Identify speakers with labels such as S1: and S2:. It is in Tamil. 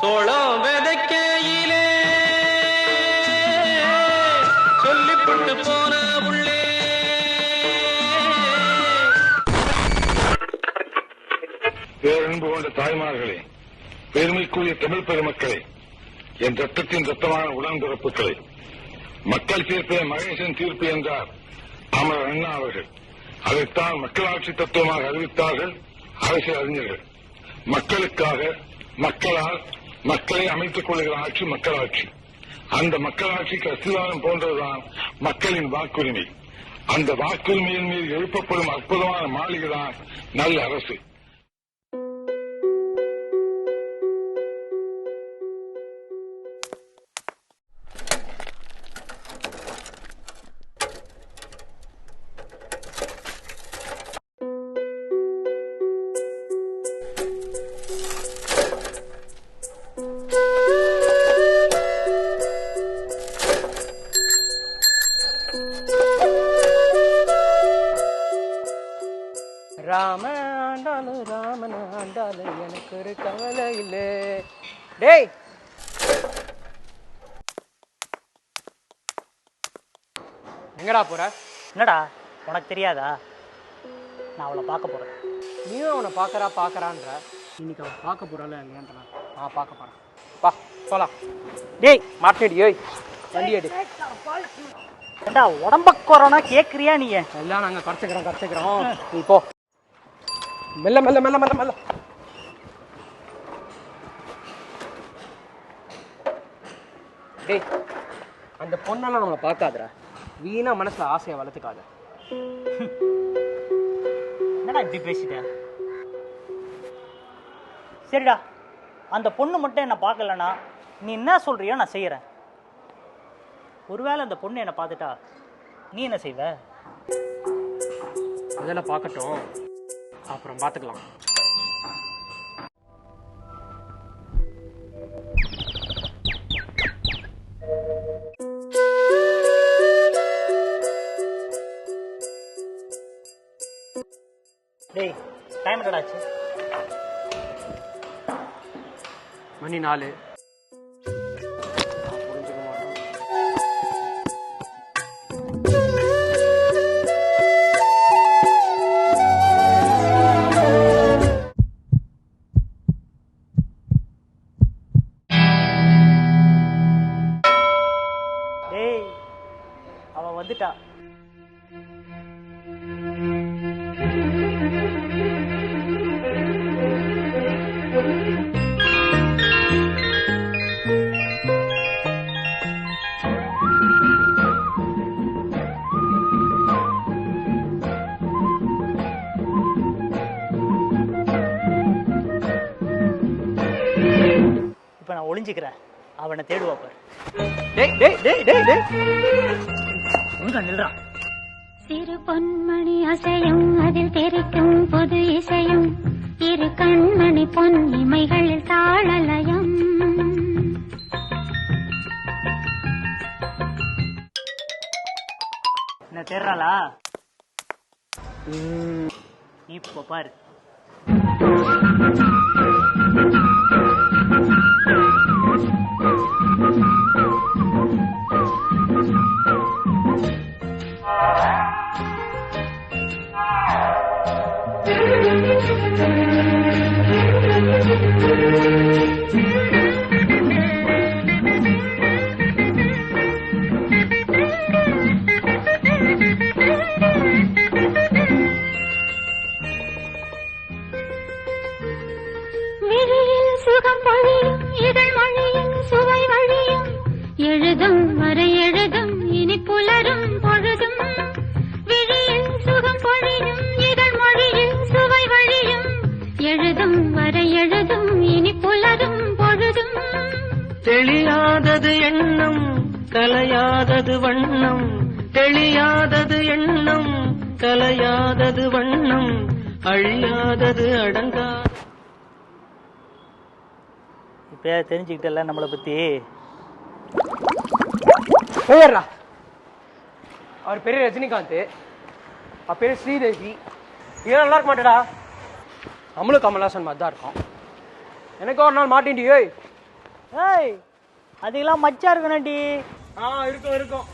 S1: சோளம் விதைக்கையிலே சொல்லிப்பட்டு போன உள்ளே.
S2: பேரன்பு கொண்ட தாய்மார்களே, பெருமைக்குரிய தமிழ் பெருமக்களே, என் ரத்தத்தின் ரத்தமான உடன்பிறப்புகளை, மக்கள் தீர்ப்பே மகேசன் தீர்ப்பு என்றார் அமரர் அண்ணா அவர்கள். அதைத்தான் மக்களாட்சி தத்துவமாக அறிவித்தார்கள் அரசியல் அறிஞர்கள். மக்களுக்காக, மக்களால், மக்களை அமைத்துக் கொள்கிற ஆட்சி மக்களாட்சி. அந்த மக்களாட்சிக்கு அஸ்திவாரம் போன்றதுதான் மக்களின் வாக்குரிமை. அந்த வாக்குரிமையின் மீது எழுப்பப்படும் அற்புதமான மாளிகைதான் நல்ல அரசு.
S3: ராம ஆண்டாளு ராமன் ஆண்டாளு எனக்கு ஒரு கவலை இல்லை. டேய், எங்கடா போற?
S4: என்னடா உனக்கு தெரியாதா? நான் அவளை பார்க்க போகிறேன்.
S3: நீயும் அவனை பார்க்கறான்ற. இன்னைக்கு அவன் பார்க்க போறாள் இல்லையான்றா? நான் பார்க்க போறேன். வா போலாம்.
S4: டேய்
S3: மாட்டேடி, ஏய் வண்டி அடி.
S4: ஏண்டா உடம்ப குறோனா கேட்குறியா நீ?
S3: எல்லாம் நாங்கள் கரைச்சிக்கிறோம். நீ போ. மெல்ல மெல்ல மெல்ல மெல்ல மெல்ல. டேய், அந்த பொண்ணெல்லாம் நம்மளை பார்க்காதடா. வீணா மனசுல ஆசையை வளர்த்துக்காத.
S4: என்னடா இப்படி பேசிட்ட? சரிடா, அந்த பொண்ணு மட்டும் என்னை பார்க்கலன்னா நீ என்ன சொல்றியோ நான் செய்யறேன். ஒருவேளை அந்த பொண்ணு என்னை பார்த்துட்டா நீ என்ன செய்வ?
S3: அதெல்லாம் பார்க்கட்டும், அப்புறம் பார்த்துக்கலாம்.
S4: டேய், டைம் என்னடாச்சு?
S3: மணி 4.
S4: டேய், அவ வந்துட்டா. இப்ப நான் ஒளிஞ்சுக்கிறேன், அவனை தேடுவா பாரு.
S3: டேய் டேய் டேய் டேய் டேய்,
S4: எங்க நில்றா?
S5: சிறு பொன்மணி அசையும், அதில் தெரிக்கும் பொது இசையும், இரு கண்மணி பொன்னிமைகளில் தாளலயம்.
S4: என்ன தேடுறாளா? இப்போ பாரு.
S5: விழியில் சுகம் பொழியும், இதழ் மொழியின் சுவை வழியும், எழுதும் வரை எழுதும் இனி புலரும் பொழுதும். விழியில் சுகம் பொழியும், இதழ் மொழியில் சுவை வழியும், எழுதும் வரை எழுதும் இனி புலரும் பொழுதும்.
S6: தெளியாதது எண்ணம், கலையாதது வண்ணம், தெளியாதது எண்ணம், கலையாதது வண்ணம், அழியாதது அடங்கா.
S4: இப்ப தெரிஞ்சுக்கிட்டல நம்மளை பத்தி.
S3: போயிடுறா. அவர் பேரு ரஜினிகாந்த், அவ பேரு ஸ்ரீதேவி. இதெல்லாம் நல்லா இருக்க மாட்டேடா. நம்மளும் கமல்ஹாசன் மாதிரி தான் இருக்கோம். எனக்கு ஒரு நாள் மாட்டின்டி.
S4: ஏய் அதுக்கெல்லாம் மச்சா இருக்கணும்டி.
S3: இருக்கும் இருக்கும்.